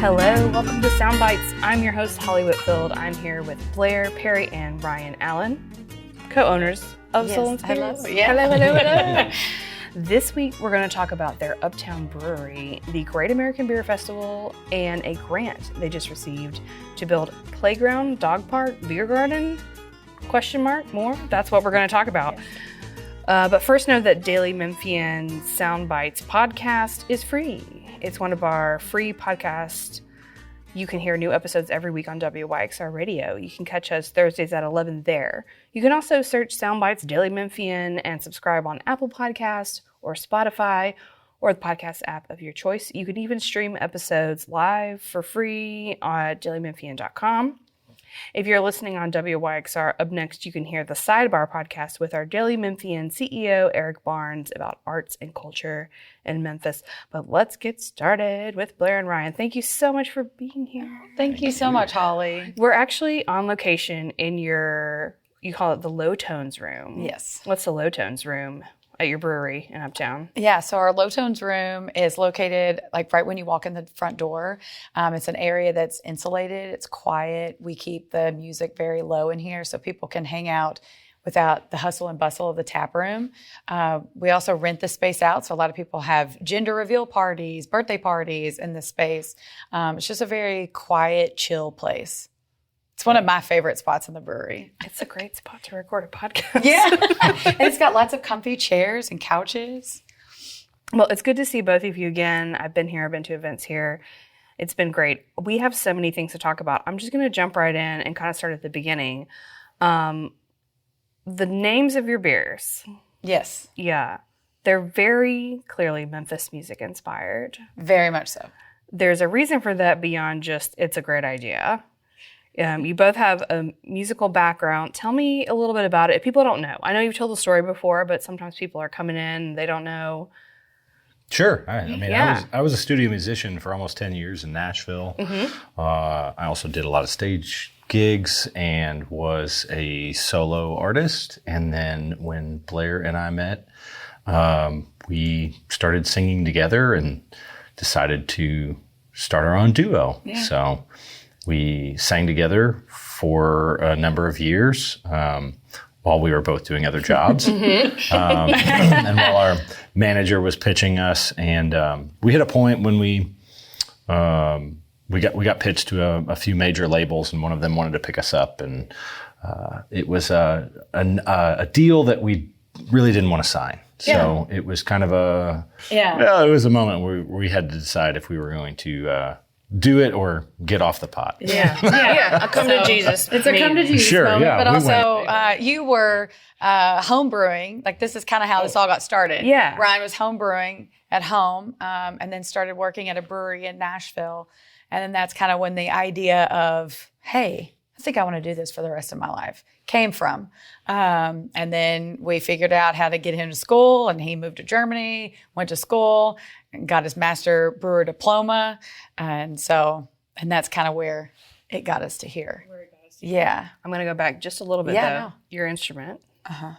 Hello, welcome to Soundbites. I'm your host, Holly Whitfield. I'm here with Blair, Perry, and Ryan Allen, co-owners of Soul and Spirits. Hello. Yeah. Hello. This week, we're going to talk about their Uptown Brewery, the Great American Beer Festival, and a grant they just received to build playground, dog park, beer garden, ? More? That's what we're going to talk about. But first know that Daily Memphian Soundbites podcast is free. It's one of our free podcasts. You can hear new episodes every week on WYXR Radio. You can catch us Thursdays at 11 there. You can also search Soundbites Daily Memphian and subscribe on Apple Podcasts or Spotify or the podcast app of your choice. You can even stream episodes live for free at dailymemphian.com. If you're listening on WYXR, up next you can hear the Sidebar podcast with our Daily Memphian CEO, Eric Barnes, about arts and culture in Memphis. But let's get started with Blair and Ryan. Thank you so much for being here. Thank you so much, Holly. We're actually on location in you call it the Low Tones room. Yes. What's the Low Tones room at your brewery in Uptown? Yeah, so our Low Tones room is located like right when you walk in the front door. It's an area that's insulated. It's quiet. We keep the music very low in here so people can hang out without the hustle and bustle of the tap room. We also rent the space out, so a lot of people have gender reveal parties, birthday parties in this space. It's just a very quiet, chill place. It's one of my favorite spots in the brewery. It's a great spot to record a podcast. Yeah. And it's got lots of comfy chairs and couches. Well, it's good to see both of you again. I've been here. I've been to events here. It's been great. We have so many things to talk about. I'm just going to jump right in and kind of start at the beginning. The names of your beers. Yes. Yeah. They're very clearly Memphis music inspired. Very much so. There's a reason for that beyond just it's a great idea. You both have a musical background. Tell me a little bit about it. If people don't know, I know you've told the story before, but sometimes people are coming in and they don't know. Sure. I was a studio musician for almost 10 years in Nashville. Mm-hmm. I also did a lot of stage gigs and was a solo artist. And then when Blair and I met, we started singing together and decided to start our own duo. Yeah. So we sang together for a number of years while we were both doing other jobs. Mm-hmm. And while our manager was pitching us. And we hit a point when we got pitched to a few major labels, and one of them wanted to pick us up. And it was a deal that we really didn't want to sign. So it was kind of it was a moment where we had to decide if we were going to do it or get off the pot. A come to Jesus. It's a come to Jesus moment. Yeah, but also, you were home brewing. Like, this is kind of how this all got started. Yeah. Ryan was home brewing at home and then started working at a brewery in Nashville. And then that's kind of when the idea of, hey, I think I want to do this for the rest of my life came from. And then we figured out how to get him to school, and he moved to Germany, went to school, and got his master brewer diploma. And that's kind of where it got us to here. Yeah. I'm going to go back just a little bit, though. No. Your instrument. Uh-huh.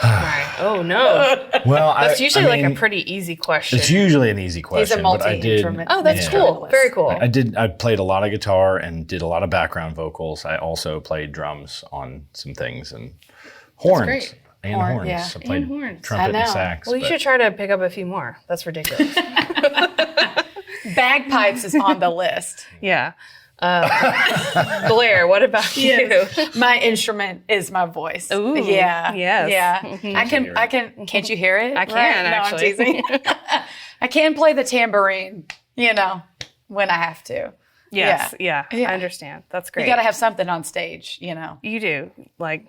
Right. Oh, no. Well, that's usually like a pretty easy question. It's usually an easy question. He's a multi-instrument. Oh, that's cool. Very cool. I played a lot of guitar and did a lot of background vocals. I also played drums on some things and horns. That's great. And horns. Yeah. I played horns. trumpet and sax. Well, you should try to pick up a few more. That's ridiculous. Bagpipes is on the list. Yeah. Blair, what about you? My instrument is my voice. Ooh, yeah. yes. Yeah. Mm-hmm. I can, can't you hear it? I can, actually. No, I'm teasing. I can play the tambourine, when I have to. Yes. Yeah. I understand. That's great. You got to have something on stage, You do. Like,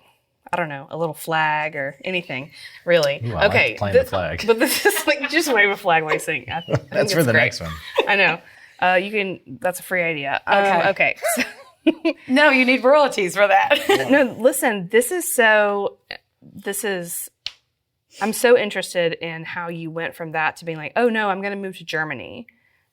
I don't know, a little flag or anything, really. Ooh, I like playing the flag. But this is like, just wave a flag while you sing. That's for the next one. I know. That's a free idea. Okay. No, you need royalties for that. No, listen, I'm so interested in how you went from that to being like, oh no, I'm going to move to Germany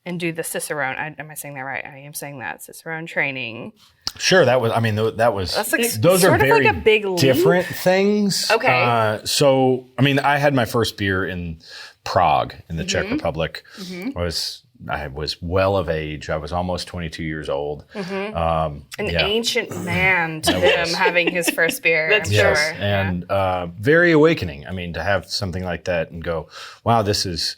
and do the Cicerone. Am I saying that right? I am saying that. Cicerone training. Sure, those are very like a big leap. Different things. Okay. I had my first beer in Prague in the Czech Republic. Mm-hmm. I was I was well of age. I was almost 22 years old. An ancient man to him having his first beer. That's sure. And very awakening. I mean, to have something like that and go, wow, this is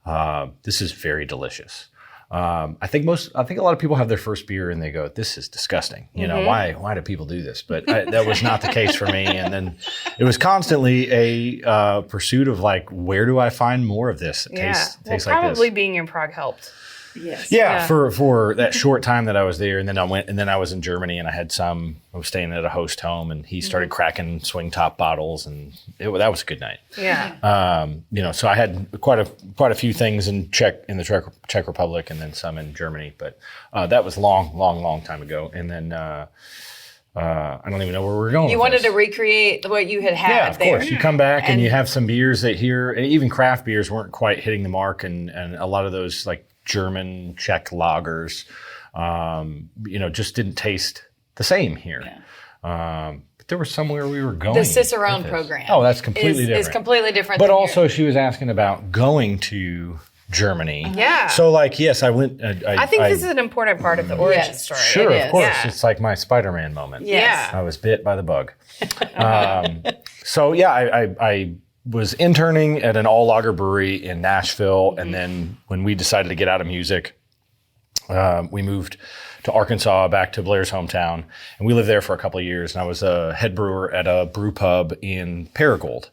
very delicious. I think a lot of people have their first beer and they go, this is disgusting. You know, why do people do this? But that was not the case for me. And then it was constantly a pursuit of like, where do I find more of this? Tastes like this. Probably being in Prague helped. Yes. Yeah, for that short time that I was there, and then I was in Germany, and I was staying at a host home, and he started cracking swing top bottles, and that was a good night. Yeah. So I had quite a few things in the Czech Republic, and then some in Germany, but that was long time ago. And then I don't even know where we're going. You wanted to recreate what you had yeah, of there. course. You come back and you have some beers that here, and even craft beers weren't quite hitting the mark, and a lot of those like German, Czech lagers, just didn't taste the same here. Yeah. But there was somewhere we were going. The Cicerone program. Oh, that's completely different. It's completely different. But also, she was asking about going to Germany. Yeah. So, like, yes, I went. I think this is an important part of the origin story. Sure, of course. Yeah. It's like my Spider-Man moment. Yes. I was bit by the bug. I was interning at an all-lager brewery in Nashville, and then when we decided to get out of music, we moved to Arkansas, back to Blair's hometown, and we lived there for a couple of years. And I was a head brewer at a brew pub in Paragould,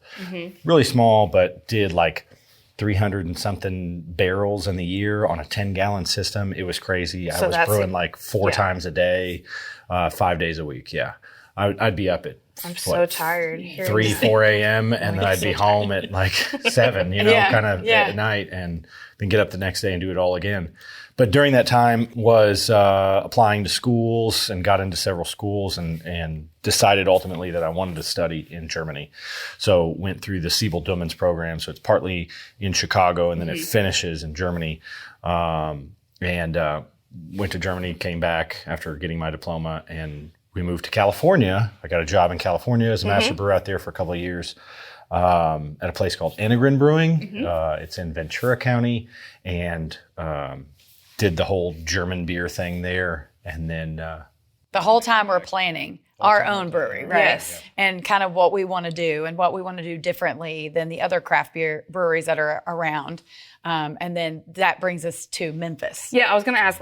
really small, but did like 300 and something barrels in the year on a 10-gallon system. It was crazy. I was brewing like 4 times a day, 5 days a week. Yeah, I'd be up at. I'm so tired. 3, 4 a.m. and then I'd be home at like 7, at night, and then get up the next day and do it all again. But during that time was applying to schools and got into several schools and decided ultimately that I wanted to study in Germany. So went through the Siebel Dummens program. So it's partly in Chicago and then it finishes in Germany. Went to Germany, came back after getting my diploma, and we moved to California. I got a job in California as a master brewer out there for a couple of years at a place called Enegren Brewing. It's in Ventura County, and did the whole German beer thing there. And then the whole time we're planning our own brewery, right? Yes. And kind of what we want to do and what we want to do differently than the other craft beer breweries that are around. And then that brings us to Memphis. Yeah, I was going to ask,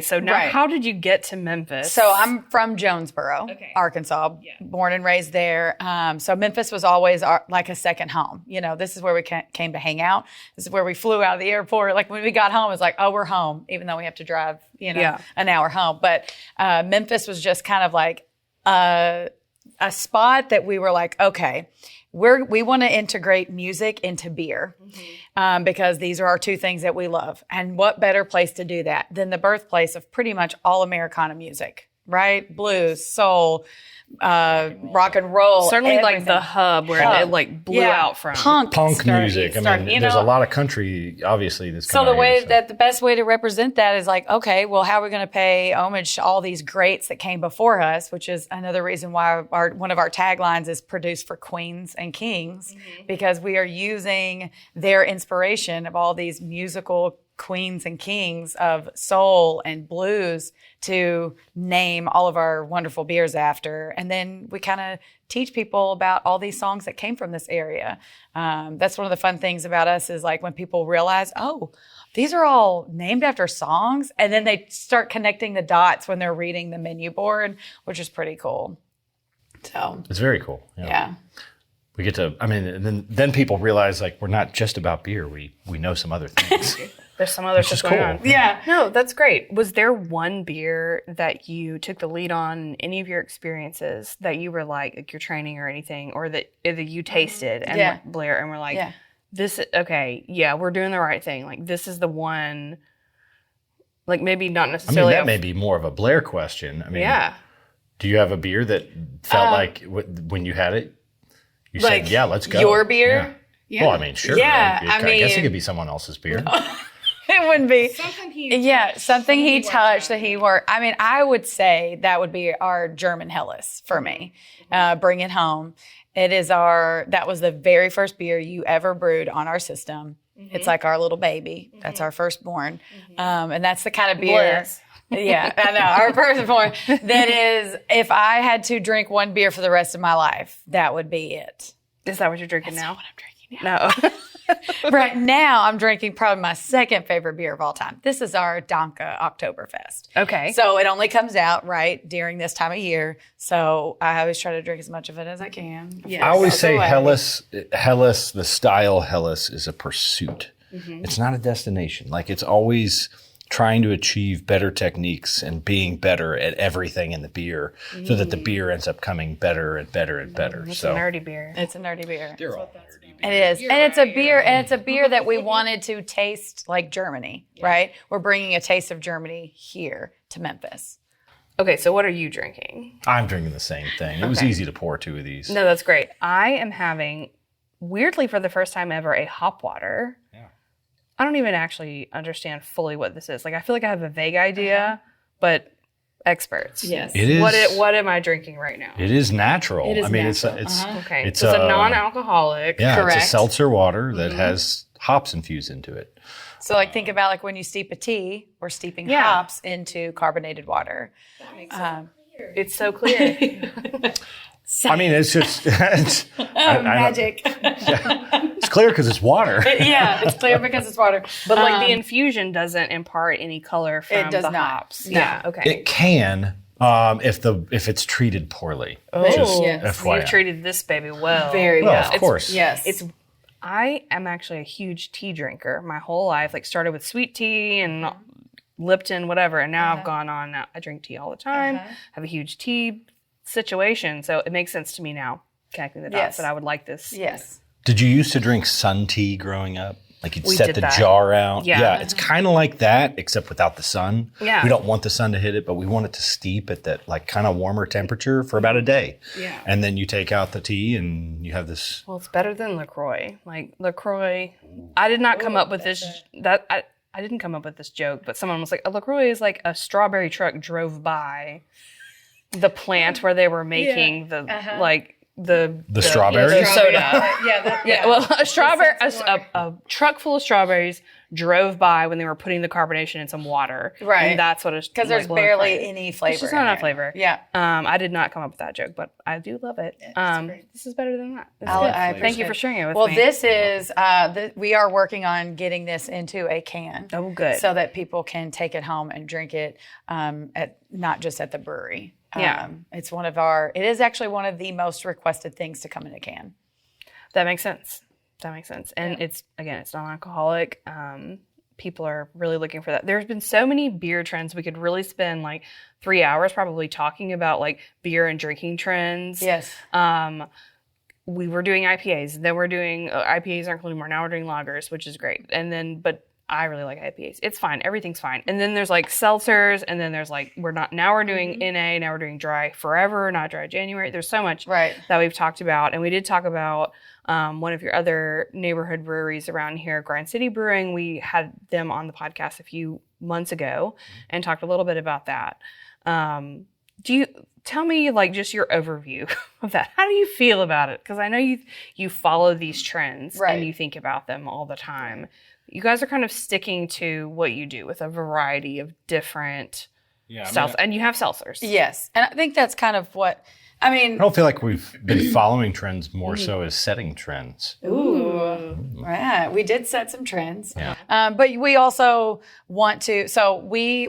so now how did you get to Memphis? So I'm from Jonesboro, Arkansas, born and raised there. So Memphis was always like a second home. This is where we came to hang out. This is where we flew out of the airport. Like when we got home, it was like, oh, we're home, even though we have to drive, an hour home. But Memphis was just kind of like a spot that we were like, okay, we want to integrate music into beer because these are our two things that we love. And what better place to do that than the birthplace of pretty much all Americana music, right? Blues, soul, rock and roll. Certainly everything. like the hub where it like blew out from. Punk music. There's a lot of country, obviously, that's coming out. The best way to represent that is like, okay, well, how are we going to pay homage to all these greats that came before us, which is another reason why one of our taglines is produced for queens and kings, because we are using their inspiration of all these musical queens and kings of soul and blues to name all of our wonderful beers after. And then we kind of teach people about all these songs that came from this area. That's one of the fun things about us is like when people realize, oh, these are all named after songs. And then they start connecting the dots when they're reading the menu board, which is pretty cool. So it's very cool. Yeah. We get to, and then people realize like we're not just about beer. We know some other things. There's some other stuff going on. Yeah. No, that's great. Was there one beer that you took the lead on in any of your experiences that you were like your training or anything, or that you tasted and Blair and were like, we're doing the right thing. Like this is the one, like maybe not necessarily. that may be more of a Blair question. Do you have a beer that felt like when you had it, you said, yeah, let's go? Your beer? Yeah. Well, sure. Yeah. I guess it could be someone else's beer. It wouldn't be. Something he touched that he worked. I would say that would be our German Helles for me. Bring it home. That was the very first beer you ever brewed on our system. It's like our little baby. That's our firstborn. And that's the kind of beer. Bless. Yeah, I know. Our firstborn. That is, if I had to drink one beer for the rest of my life, that would be it. Is that what you're drinking now? That's not what I'm drinking now. No. Right now, I'm drinking probably my second favorite beer of all time. This is our Donka Oktoberfest. Okay. So it only comes out right during this time of year. So I always try to drink as much of it as I can. Yes. I always say Hellas, the style Hellas is a pursuit. It's not a destination. Like it's always trying to achieve better techniques and being better at everything in the beer so that the beer ends up coming better and better and better. It's a nerdy beer. It's a nerdy beer. They're all nerdy beers. It is. And it's a beer, that we wanted to taste like Germany, right? We're bringing a taste of Germany here to Memphis. Okay, so what are you drinking? I'm drinking the same thing. It was easy to pour two of these. No, that's great. I am having, weirdly for the first time ever, a hop water. Yeah. I don't even actually understand fully what this is. Like, I feel like I have a vague idea, but experts. Yes. It is. What am I drinking right now? It is natural. It is natural. Okay, It's so it's a non-alcoholic. Yeah, Correct. it's a seltzer water that has hops infused into it. So like think about like when you steep a tea, we're steeping Yeah. hops into carbonated water. It's so clear. I mean, it's just Magic. It's clear because it's water. Yeah, it's clear because it's water. But like the infusion doesn't impart any color from It does the not. hops. No. Yeah, okay. It can if it's treated poorly. Oh, Just yes. FYI. You've treated this baby well. Very Well, well. of course. Yes. I am actually a huge tea drinker my whole life. Like started with sweet tea and Lipton, whatever, and now I've gone on. I drink tea all the time. Have a huge tea situation, so it makes sense to me now. Connecting the dots Yes. that I would like this. Yes. Did you used to drink sun tea growing up? Like you'd We set did the that. jar out. Yeah. It's kind of like that, except without the sun. Yeah. We don't want the sun to hit it, but we want it to steep at that like kind of warmer temperature for about a day. Yeah. And then you take out the tea and you have this. Well, it's better than LaCroix. Like LaCroix, I did not come up with this. I didn't come up with this joke, but someone was like, a LaCroix is like a strawberry truck drove by the plant where they were making the strawberries? the soda. Yeah. Well, a truck full of strawberries drove by when they were putting the carbonation in some water. Right. And that's what it's Because there's like, barely any flavor. It's just not enough flavor. Yeah. I did not come up with that joke, but I do love it. This is better than that. This is good. I Thank you appreciate for sharing it with Well, me. this is, we are working on getting this into a can. Oh, good. So that people can take it home and drink it not just at the brewery. Yeah. It is actually one of the most requested things to come in a can. That makes sense. And it's non-alcoholic. People are really looking for that. There's been so many beer trends. We could really spend like 3 hours probably talking about like beer and drinking trends. Yes. We were doing IPAs. Then we're doing IPAs aren't cool anymore. Now we're doing lagers, which is great. But I really like IPAs. It's fine. Everything's fine. And then there's like seltzers, and then there's like we're doing NA. Now we're doing dry forever, not dry January. There's so much that we've talked about, and we did talk about one of your other neighborhood breweries around here, Grind City Brewing. We had them on the podcast a few months ago and talked a little bit about that. Do you tell me like just your overview of that? How do you feel about it? Because I know you follow these trends and you think about them all the time. You guys are kind of sticking to what you do with a variety of different styles, and you have seltzers. Yes. And I think that's kind of what, I don't feel like we've been following trends more so as setting trends. Ooh. Right. We did set some trends. Yeah. But we also want to,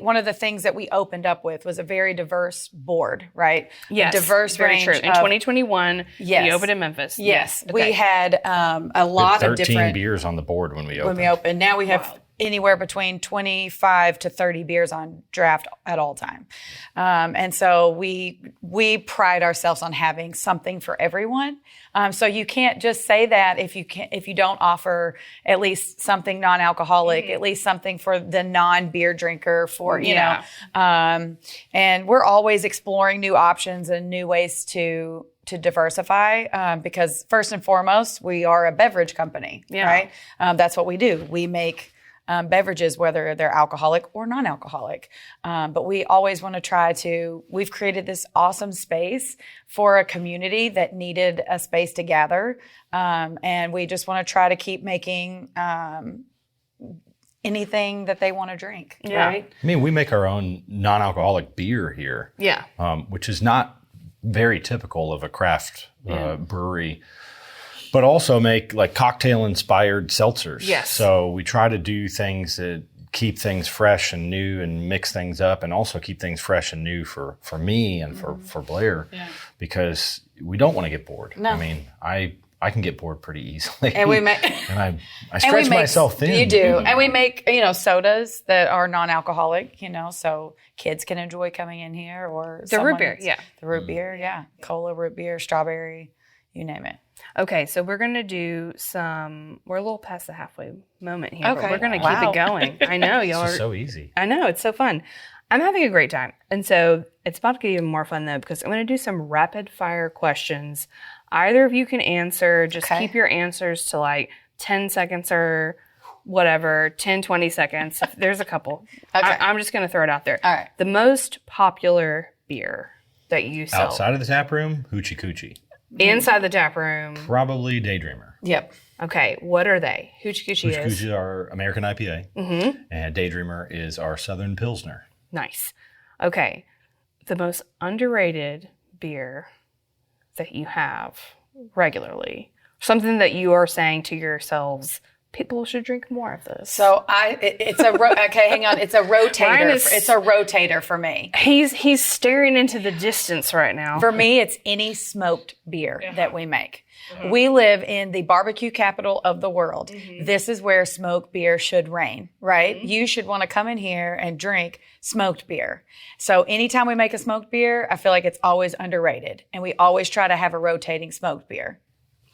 one of the things that we opened up with was a very diverse board, right? Yes. A diverse very range. true. In 2021, Yes. you opened in Memphis. Yes. Okay. We had a lot of 13 different beers on the board when we opened. Now we have anywhere between 25 to 30 beers on draft at all time. And so we pride ourselves on having something for everyone. So you can't just say that if you don't offer at least something non-alcoholic, at least something for the non-beer drinker you know. And we're always exploring new options and new ways to diversify, because first and foremost, we are a beverage company, right? That's what we do. We make beverages, whether they're alcoholic or non-alcoholic. But we always want to we've created this awesome space for a community that needed a space to gather. And we just want to try to keep making anything that they want to drink, right? I mean, we make our own non-alcoholic beer here. Yeah. Which is not very typical of a craft brewery. But also make like cocktail-inspired seltzers. Yes. So we try to do things that keep things fresh and new and mix things up, and also keep things fresh and new for me and for Blair, because we don't want to get bored. No. I mean, I can get bored pretty easily. And we make and I stretch myself thin. You do. And we make, sodas that are non-alcoholic, so kids can enjoy coming in here, or the root beer, the root beer, cola, root beer, strawberry, you name it. Okay, so we're going to do we're a little past the halfway moment here, but Okay. we're going to keep it going. I know, y'all This is are so easy. I know, it's so fun. I'm having a great time. And so it's about to get even more fun though, because I'm going to do some rapid fire questions. Either of you can answer, just keep your answers to like 10 seconds or whatever, 10, 20 seconds. There's a couple. Okay. I'm just going to throw it out there. All right. The most popular beer that you sell. Outside of the tap room, Hoochie Coochie. Inside the tap room. Probably Daydreamer. Yep. Okay, what are they? Hoochie Coochie Hoochie is? Coochie is our American IPA, and Daydreamer is our Southern Pilsner. Nice. Okay, the most underrated beer that you have regularly. Something that you are saying to yourselves, people should drink more of this. So it's a okay. Hang on. It's a rotator. It's a rotator for me. He's staring into the distance right now. For me, it's any smoked beer that we make. We live in the barbecue capital of the world. This is where smoked beer should reign, right? You should want to come in here and drink smoked beer. So anytime we make a smoked beer, I feel like it's always underrated. And we always try to have a rotating smoked beer.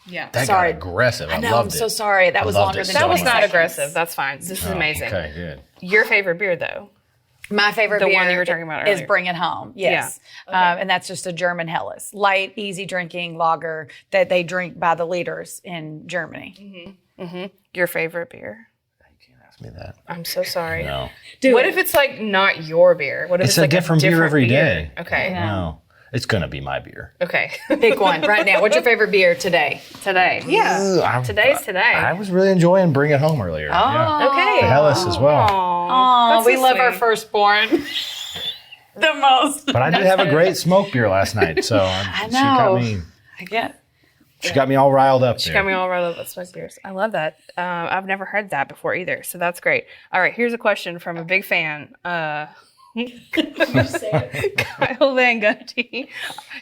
Yeah. That Sorry. got aggressive. I I know, loved I'm it. so sorry. That was loved longer it than so That was 20 not seconds. aggressive. That's fine. This is amazing. Okay, good. Your favorite beer, though? My favorite The beer one you were talking about is earlier. Bring It Home. Yes. And that's just a German Helles. Light, easy drinking lager that they drink by the liters in Germany. Your favorite beer? You can't ask me that. I'm so sorry. No. What if it's like not your beer? What if It's it's a like different beer every day. Okay. No. It's going to be my beer. Okay. Pick one right now. What's your favorite beer today? Today. Yeah. Today's today. I was really enjoying Bring It Home earlier. Yeah. Okay. The Helles as well. Aw, Oh, we so love our sweet. firstborn the most. But I did have a great smoke beer last night, so I get. she got me all riled up She there. got me all riled up with smoked beers. I love that. I've never heard that before either, so that's great. All right, here's a question from a big fan. Kyle Van Gundy.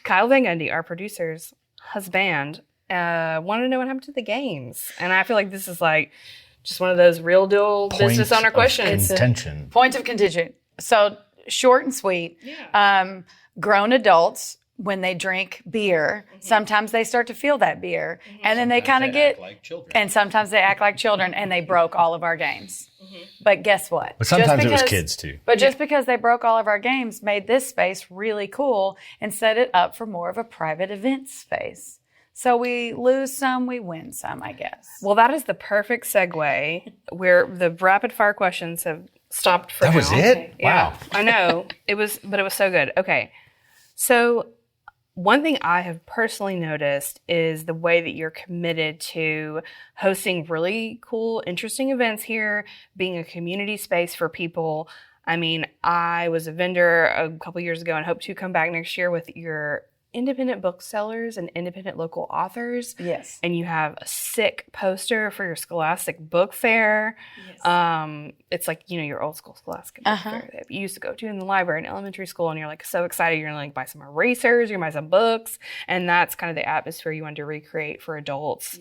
Kyle Van Gundy, our producer's husband, wanted to know what happened to the games. And I feel like this is like just one of those real deal business owner questions. Contention. Point of contention. So short and sweet. Grown adults, when they drink beer, sometimes they start to feel that beer. And then they kind of get, like children. and sometimes they act like children, and they broke all of our games. But guess what? But sometimes it was kids too. But just because they broke all of our games made this space really cool and set it up for more of a private event space. So we lose some, we win some, I guess. Well, that is the perfect segue where the rapid fire questions have stopped for That now. was it? Yeah, Wow. I know. It was so good. Okay. So one thing I have personally noticed is the way that you're committed to hosting really cool, interesting events here, being a community space for people. I mean, I was a vendor a couple years ago and hope to come back next year with your independent booksellers and independent local authors. Yes. And you have a sick poster for your Scholastic Book Fair. Yes. It's like, your old school Scholastic Book Fair that you used to go to in the library in elementary school, and you're like so excited. You're gonna like buy some erasers, you're gonna buy some books, and that's kind of the atmosphere you wanted to recreate for adults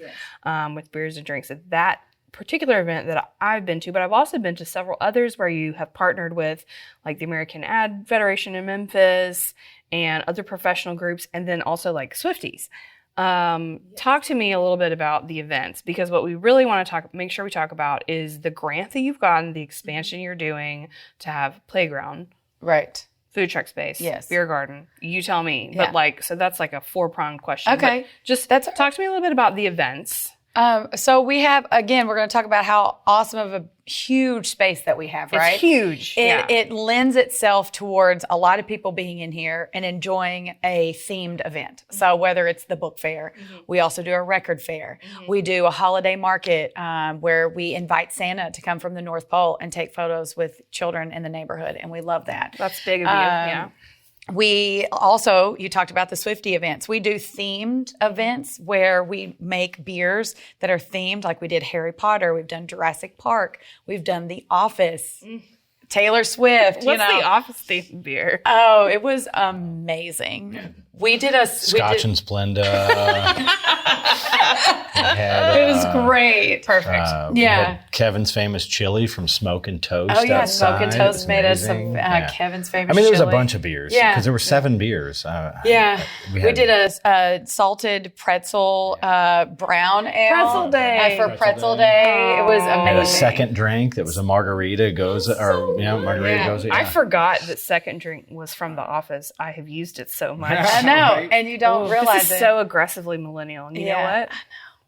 with beers and drinks. At that particular event that I've been to, but I've also been to several others where you have partnered with like the American Ad Federation in Memphis and other professional groups, and then also like Swifties. Talk to me a little bit about the events, because what we really want to make sure we talk about is the grant that you've gotten, the expansion you're doing to have playground, Right. food truck space, Yes. beer garden. You tell me. Yeah. But so that's like a 4-pronged question. Okay. But just talk to me a little bit about the events. So we have, again, we're going to talk about how awesome of a huge space that we have, right? It's huge. It lends itself towards a lot of people being in here and enjoying a themed event. So whether it's the book fair, we also do a record fair. We do a holiday market where we invite Santa to come from the North Pole and take photos with children in the neighborhood. And we love that. That's big of you. Yeah. We also, you talked about the Swiftie events. We do themed events where we make beers that are themed, like we did Harry Potter. We've done Jurassic Park. We've done The Office. Taylor Swift. What's the Office themed beer? Oh, it was amazing. We did a Scotch and Splenda. It was great. Perfect. We had Kevin's famous chili from Smoke and Toast. Oh yeah, outside. Smoke and Toast made us Amazing. some Kevin's famous. I mean, there was chili. a bunch of beers. Yeah. Because there were 7 beers. We did a salted pretzel brown ale. Pretzel day. For pretzel day. It was amazing. And a second drink that was a margarita goes, margarita goes. I forgot that second drink was from The Office. I have used it so much. I know, and you don't realize this is it. so aggressively millennial. And you know what?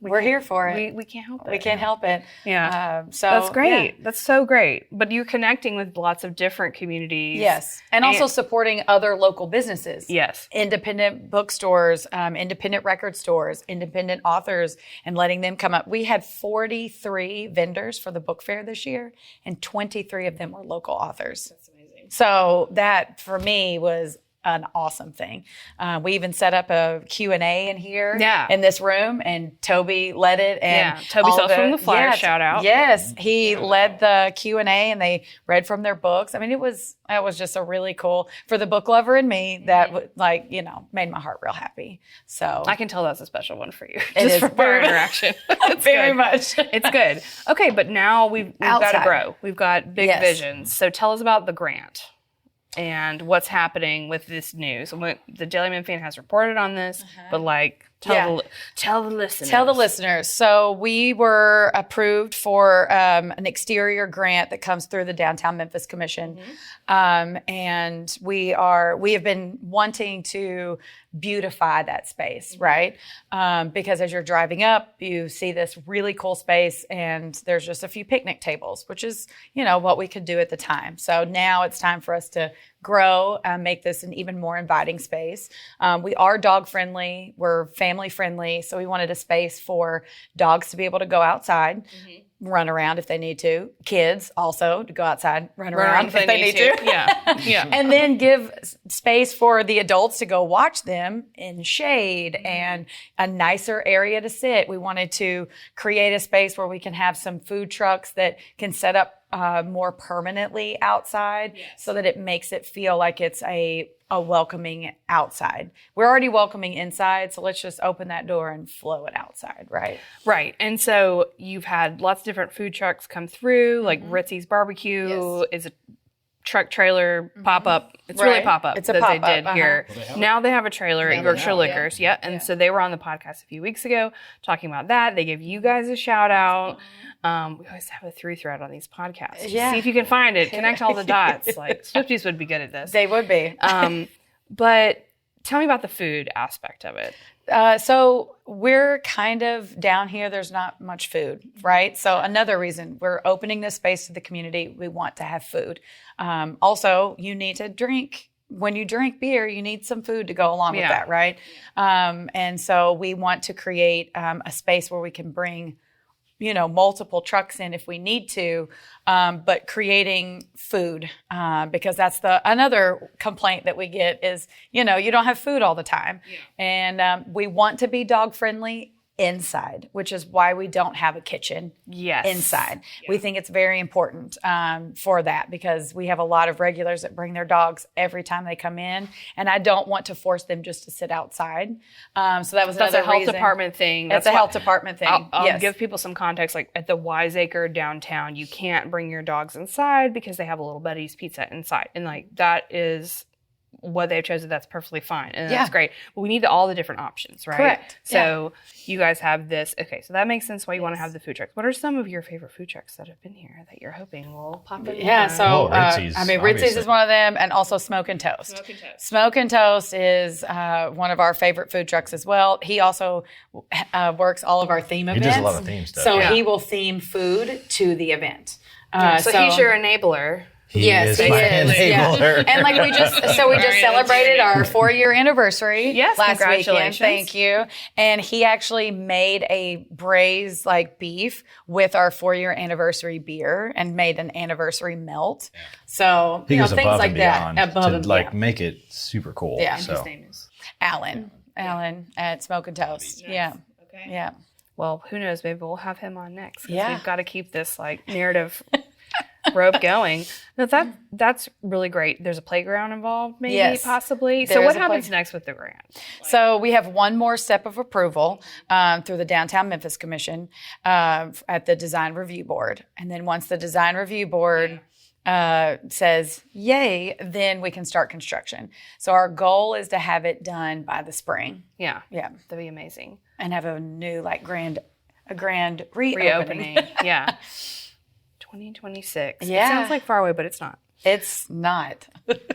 We're here for it. We can't help it. We can't help it. Yeah. So that's great. yeah. That's so great. But you're connecting with lots of different communities. Yes. And also supporting other local businesses. Yes. Independent bookstores, independent record stores, independent authors, and letting them come up. We had 43 vendors for the book fair this year, and 23 of them were local authors. That's amazing. So that, for me, was an awesome thing. We even set up a Q&A in here in this room, and Toby led it. And Toby Sells from the Flyer, shout out. Yes, he led the Q&A, and they read from their books. I mean, it was just a really cool, for the book lover and me, that made my heart real happy. So I can tell that's a special one for you. It just is from our interaction. It's very good. much. It's good. Okay, but now we've got to grow. We've got big visions. So tell us about the grant and what's happening with this news. The Daily Memphian has reported on this, but tell the listeners. Tell the listeners. So we were approved for an exterior grant that comes through the Downtown Memphis Commission. And we have been wanting to beautify that space, right? Because as you're driving up, you see this really cool space, and there's just a few picnic tables, which is, what we could do at the time. So now it's time for us to grow and make this an even more inviting space. We are dog friendly. We're family friendly. So we wanted a space for dogs to be able to go outside, run around if they need to. Kids also to go outside, run around if they need to. Yeah. And then give space for the adults to go watch them in shade and a nicer area to sit. We wanted to create a space where we can have some food trucks that can set up more permanently outside, so that it makes it feel like it's a welcoming outside. We're already welcoming inside, so let's just open that door and flow it outside, right? Right. And so you've had lots of different food trucks come through, like Ritzy's Barbecue is a truck trailer pop-up. It's really pop-up It's a that pop-up, they did here. Now they have a trailer at Yorkshire Liquors. And so they were on the podcast a few weeks ago talking about that. They gave you guys a shout out. We always have a through thread on these podcasts. See if you can find it. Connect all the dots. Like Swifties would be good at this. They would be. But tell me about the food aspect of it. So we're kind of down here. There's not much food, right? So another reason we're opening this space to the community. We want to have food. Also, you need to drink. When you drink beer, you need some food to go along with that, right? And so we want to create a space where we can bring multiple trucks in if we need to, but creating food, because that's another complaint that we get is, you don't have food all the time. And we want to be dog friendly inside, which is why we don't have a kitchen inside. We think it's very important for that, because we have a lot of regulars that bring their dogs every time they come in, and I don't want to force them just to sit outside. So that's a health department thing. That's a health department thing. I'll give people some context. Like at the Wiseacre downtown, you can't bring your dogs inside because they have a Little Betty's Pizza inside, and that is what they've chosen, that's perfectly fine. And that's great. But we need all the different options, right? Correct. So you guys have this. Okay, so that makes sense why you want to have the food trucks. What are some of your favorite food trucks that have been here that you're hoping will pop in? Yeah, so Ritzy's, Ritzy's is one of them, and also Smoke and Toast. Smoke and Toast is one of our favorite food trucks as well. He also works all of our theme events. He does a lot of theme stuff. So he will theme food to the event. So he's your enabler. He is my enabler. And like we just celebrated our 4-year anniversary last weekend. Thank you. And he actually made a braised like beef with our 4-year anniversary beer and made an anniversary melt. Yeah. So he goes things above like and beyond that. to like make it super cool. Yeah. So. His name is Alan at Smoke and Toast. Nice. Yeah. Okay. Yeah. Well, who knows? Maybe we'll have him on next. Yeah. We've got to keep this like narrative rope going. No, that's really great. There's a playground involved, maybe, possibly. So what happens next with the grant? So we have one more step of approval through the Downtown Memphis Commission at the Design Review Board. And then once the Design Review Board says yay, then we can start construction. So our goal is to have it done by the spring. Yeah. Yeah. That'd be amazing. And have a new like grand reopening. Yeah. 2026. Yeah. It sounds like far away, but it's not. It's not.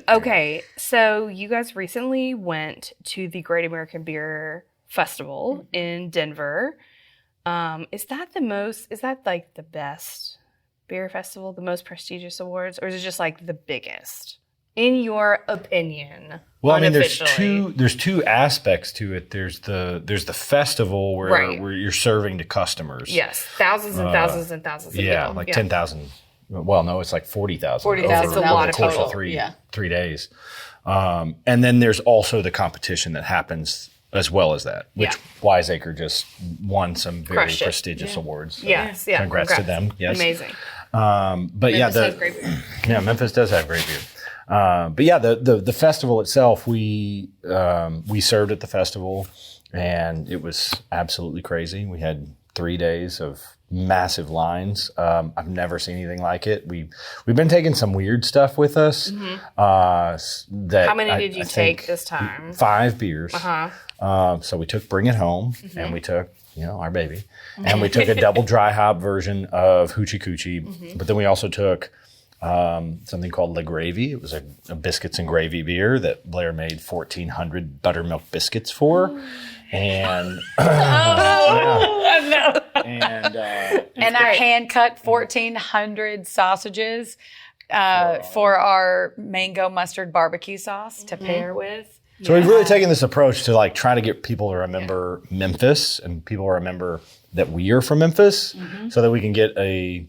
Okay, so you guys recently went to the Great American Beer Festival in Denver. Is that like the best beer festival, the most prestigious awards, or is it just like the biggest? In your opinion? Well, I mean, there's two aspects to it. There's the festival where you're serving to customers. Yes, thousands and thousands and thousands of people. Yeah, like 10,000. Well, no, it's like 40,000. 40,000 is a lot over the course total. of three days. And then there's also the competition that happens as well as that, which Wiseacre just won some very prestigious awards. So yes, congrats to them. Yes, amazing. But Memphis has great beer. Yeah, Memphis does have great beer. But yeah, the festival itself, we served at the festival, and it was absolutely crazy. We had 3 days of massive lines. I've never seen anything like it. We've been taking some weird stuff with us. How many did you take this time? 5 beers. So we took Bring It Home, and we took our baby, and we took a double dry hop version of Hoochie Coochie, but then we also took something called La Gravy. It was a biscuits and gravy beer that Blair made 1,400 buttermilk biscuits for. And and I hand cut 1,400 sausages for our mango mustard barbecue sauce to pair with. So we've really taken this approach to like try to get people to remember Memphis and people remember that we are from Memphis, so that we can get a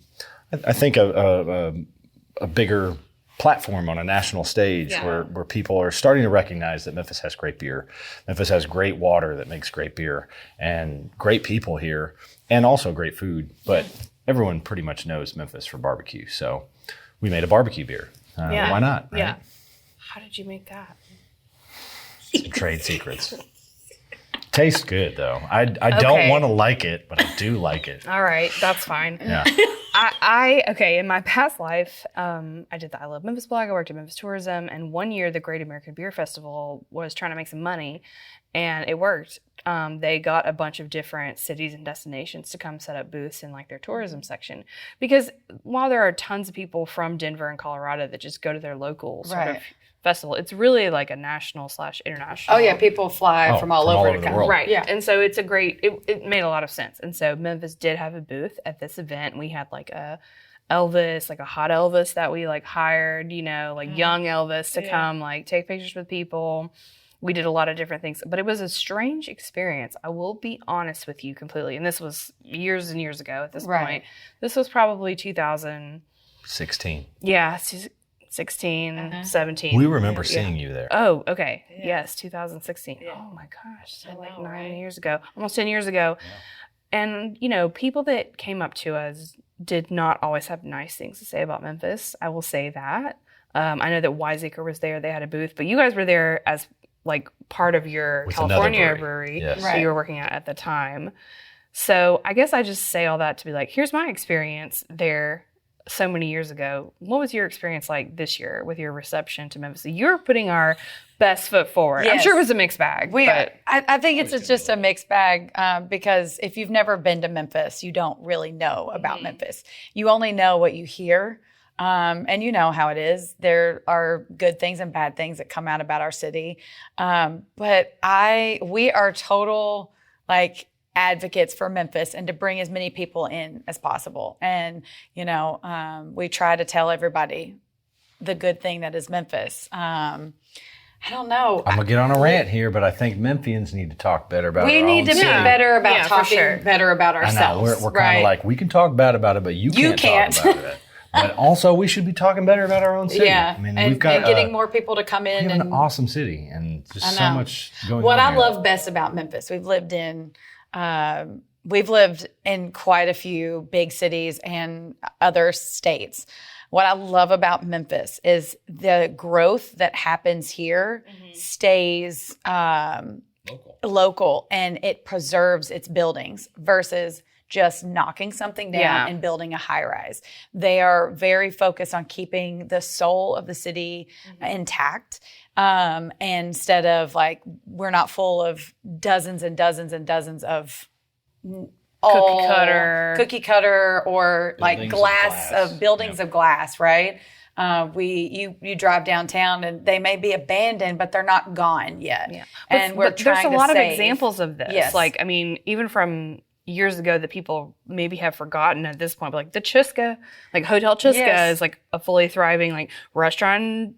bigger platform on a national stage where people are starting to recognize that Memphis has great beer. Memphis has great water that makes great beer and great people here and also great food. But everyone pretty much knows Memphis for barbecue. So we made a barbecue beer. Why not? Right? Yeah. How did you make that? Some trade secrets. Tastes good though. I don't want to like it, but I do like it. All right, that's fine. Yeah. In my past life, I did the I Love Memphis blog. I worked at Memphis Tourism, and one year the Great American Beer Festival was trying to make some money, and it worked. They got a bunch of different cities and destinations to come set up booths in like their tourism section, because while there are tons of people from Denver and Colorado that just go to their local sort of festival, it's really like a national/international. Oh yeah, people fly from all over the world. Right. Yeah. And so it's it made a lot of sense. And so Memphis did have a booth at this event. We had like a Elvis, like a hot Elvis that we like hired, like young Elvis to come like take pictures with people. We did a lot of different things, but it was a strange experience. I will be honest with you completely. And this was years and years ago at this point. This was probably 2016. Yeah. 16, 17. We remember seeing you there. Oh, okay. Yeah. Yes, 2016. Yeah. Oh my gosh. So like 9 years ago, almost 10 years ago. Yeah. And, people that came up to us did not always have nice things to say about Memphis. I will say that. I know that Wiseacre was there. They had a booth, but you guys were there as like part of your California brewery that you were working at the time. So I guess I just say all that to be like, here's my experience there. so many years ago. What was your experience like this year with your reception to Memphis? You're putting our best foot forward. Yes. I'm sure it was a mixed bag. I think it's just a mixed bag because if you've never been to Memphis, you don't really know about Memphis. You only know what you hear. And you know how it is. There are good things and bad things that come out about our city. But we are total advocates for Memphis and to bring as many people in as possible. And, we try to tell everybody the good thing that is Memphis. I don't know. I'm going to get on a rant here, but I think Memphians need to talk better about We our need own to be city. better about talking better about ourselves. I know. We're kind of like, we can talk bad about it, but you can't talk about it. But also, we should be talking better about our own city. Yeah, I mean, and getting more people to come in. We have an awesome city, and just so much going on. What I here. love best about Memphis, we've lived in quite a few big cities and other states. What I love about Memphis is the growth that happens here stays local, and it preserves its buildings versus just knocking something down and building a high rise. They are very focused on keeping the soul of the city intact. Instead of we're not full of dozens and dozens and dozens of cookie cutter or buildings of glass, right? You drive downtown and they may be abandoned, but they're not gone yet. Yeah. And there's a lot of examples of this. Yes. Even from years ago that people maybe have forgotten at this point, but the Chuska, Hotel Chuska is a fully thriving restaurant,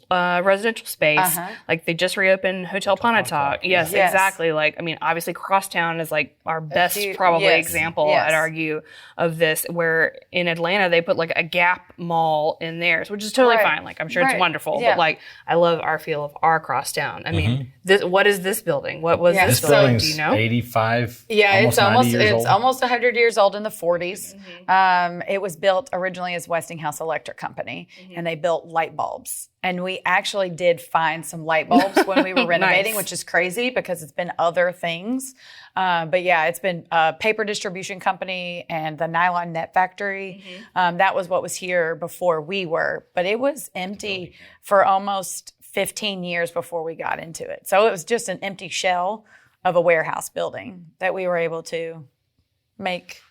residential space. They just reopened Hotel Pontotoc. Yes, exactly. Obviously Crosstown is our best example, I'd argue, of this, where in Atlanta they put a Gap mall in theirs, which is totally fine. I'm sure it's wonderful, but I love our feel of our Crosstown. I mean, what is this building? What was this building? Do you know? 85. Yeah, it's almost 100 years old in the 40s. It was built originally as Westinghouse Electric Company, and they built light bulbs. And we actually did find some light bulbs when we were renovating, which is crazy because it's been other things. But yeah, it's been a paper distribution company and the nylon net factory. That was what was here before we were. But it was empty for almost 15 years before we got into it. So it was just an empty shell of a warehouse building that we were able to make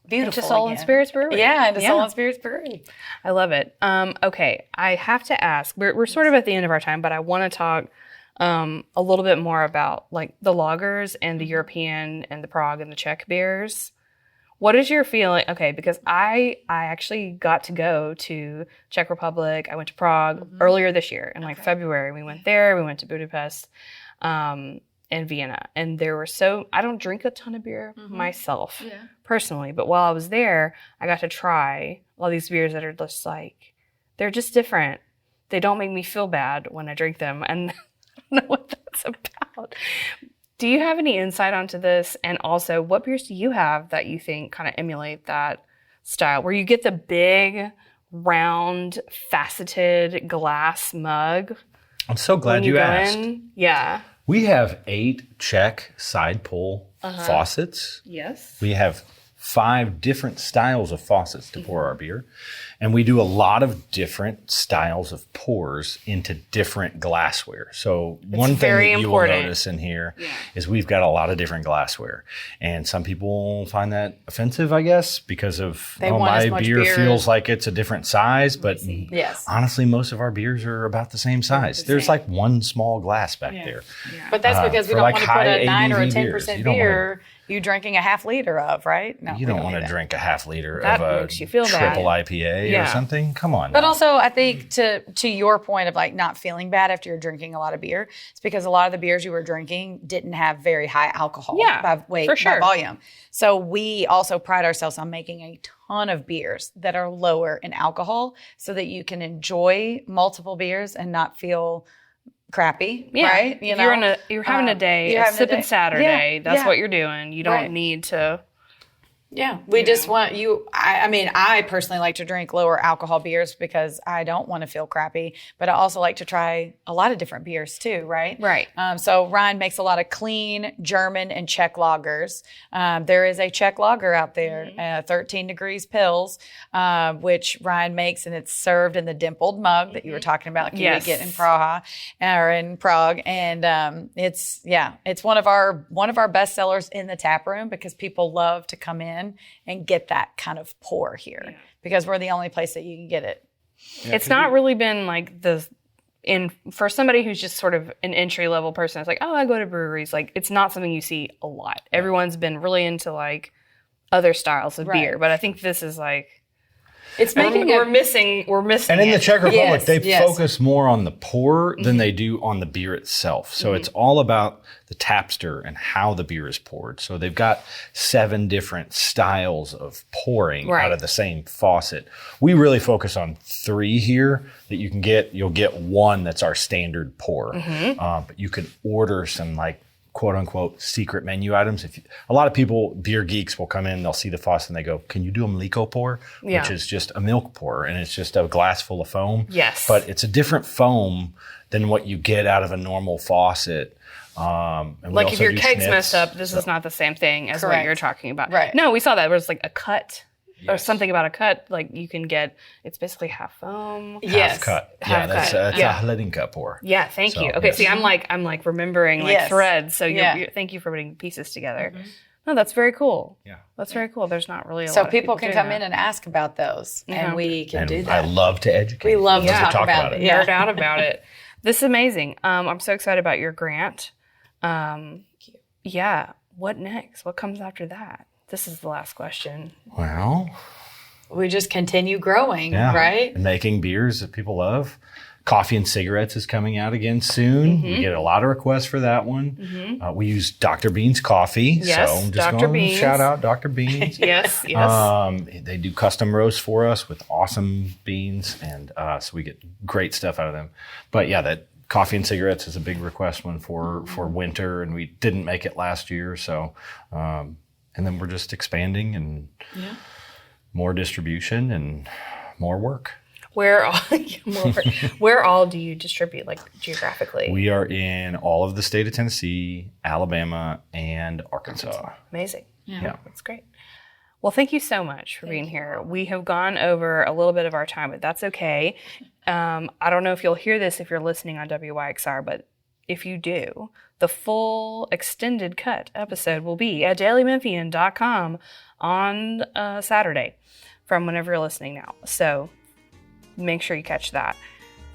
beautiful. Into Soul and Spirits Brewery. Yeah, into Soul and Spirits Brewery. I love it. Okay, I have to ask, we're sort of at the end of our time, but I want to talk a little bit more about the lagers and the European and the Prague and the Czech beers. What is your feeling? Okay, because I actually got to go to Czech Republic. I went to Prague earlier this year in February. We went there. We went to Budapest and Vienna. And I don't drink a ton of beer myself personally, but while I was there, I got to try all these beers that are just they're just different. They don't make me feel bad when I drink them. And I don't know what that's about. Do you have any insight onto this? And also, what beers do you have that you think kind of emulate that style, where you get the big, round, faceted glass mug? I'm so glad you asked. Yeah. We have 8 Czech side pull faucets. Yes. We have 5 different styles of faucets to pour our beer. And we do a lot of different styles of pours into different glassware. So one thing that you will notice in here is we've got a lot of different glassware. And some people find that offensive, I guess, because of my beer feels like it's a different size. But honestly, most of our beers are about the same size. There's one small glass back there. Yeah. But that's because we don't want to put a 9 or a 10% beer you drinking a half liter of, right? No, you don't want to drink a half liter of a triple IPA or something. Come on. But also, I think to your point of not feeling bad after you're drinking a lot of beer, it's because a lot of the beers you were drinking didn't have very high alcohol by weight, by volume. So we also pride ourselves on making a ton of beers that are lower in alcohol so that you can enjoy multiple beers and not feel crappy, right? You're having a day, a sipping Saturday. That's what you're doing. You don't need to Yeah, we just want you. I mean, I personally like to drink lower alcohol beers because I don't want to feel crappy, but I also like to try a lot of different beers too, right? Right. So Ryan makes a lot of clean German and Czech lagers. There is a Czech lager out there, 13 Degrees Pils, which Ryan makes, and it's served in the dimpled mug that you were talking about, like you would get in Prague, and it's one of our best sellers in the tap room because people love to come in and get that kind of pour here because we're the only place that you can get it. Yeah, it's not really been like for somebody who's just sort of an entry level person, it's like, oh, I go to breweries. Like, it's not something you see a lot. Everyone's been really into like other styles of beer, but I think this is like, it's making we're missing. And in the Czech Republic, they focus more on the pour than they do on the beer itself. So it's all about the tapster and how the beer is poured. So they've got 7 different styles of pouring out of the same faucet. We really focus on 3 here that you can get. You'll get one that's our standard pour, but you can order some like quote unquote secret menu items. A lot of people, beer geeks, will come in, they'll see the faucet and they go, can you do a mliko pour? Which is just a milk pour, and it's just a glass full of foam. Yes. But it's a different foam than what you get out of a normal faucet. And like if your keg's messed up, this is not the same thing as what you're talking about. Right. No, we saw that. It was like a cut. Or something about a cut, like you can get, it's basically half foam. Half cut. That's a Hledinka pour. Yeah, thank you. Okay, see, I'm like remembering like threads. So thank you for putting pieces together. No, that's very cool. Yeah. That's very cool. There's not really a lot of people can come in and ask about those, and we can do that. I love to educate. We love to talk about it. Nerd out about it. This is amazing. I'm so excited about your grant. Thank you. Yeah. What next? What comes after that? This is the last question. Well, we just continue growing, right? And making beers that people love. Coffee and cigarettes is coming out again soon. We get a lot of requests for that one. We use Dr. Bean's coffee. Yes, so I'm just Dr. going Bean's. to shout out Dr. Bean's. Yes. They do custom roasts for us with awesome beans, and so we get great stuff out of them. But yeah, that coffee and cigarettes is a big request one for winter, and we didn't make it last year. So, and then we're just expanding and more distribution and more work. Where all do you distribute, like geographically? We are in all of the state of Tennessee, Alabama, and Arkansas. Amazing. Yeah. That's great. Well, thank you so much for being here. We have gone over a little bit of our time, but that's okay. I don't know if you'll hear this if you're listening on WYXR, but if you do, the full extended cut episode will be at dailymemphian.com on Saturday from whenever you're listening now. So make sure you catch that.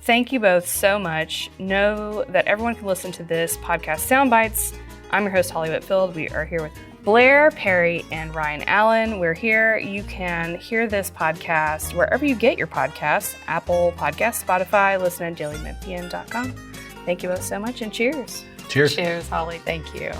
Thank you both so much. Know that everyone can listen to this podcast Soundbites. I'm your host, Holly Whitfield. We are here with Blair, Perry, and Ryan Allen. We're here. You can hear this podcast wherever you get your podcasts, Apple Podcasts, Spotify, listen at dailymemphian.com. Thank you both so much, and cheers. Cheers. Cheers, Holly. Thank you.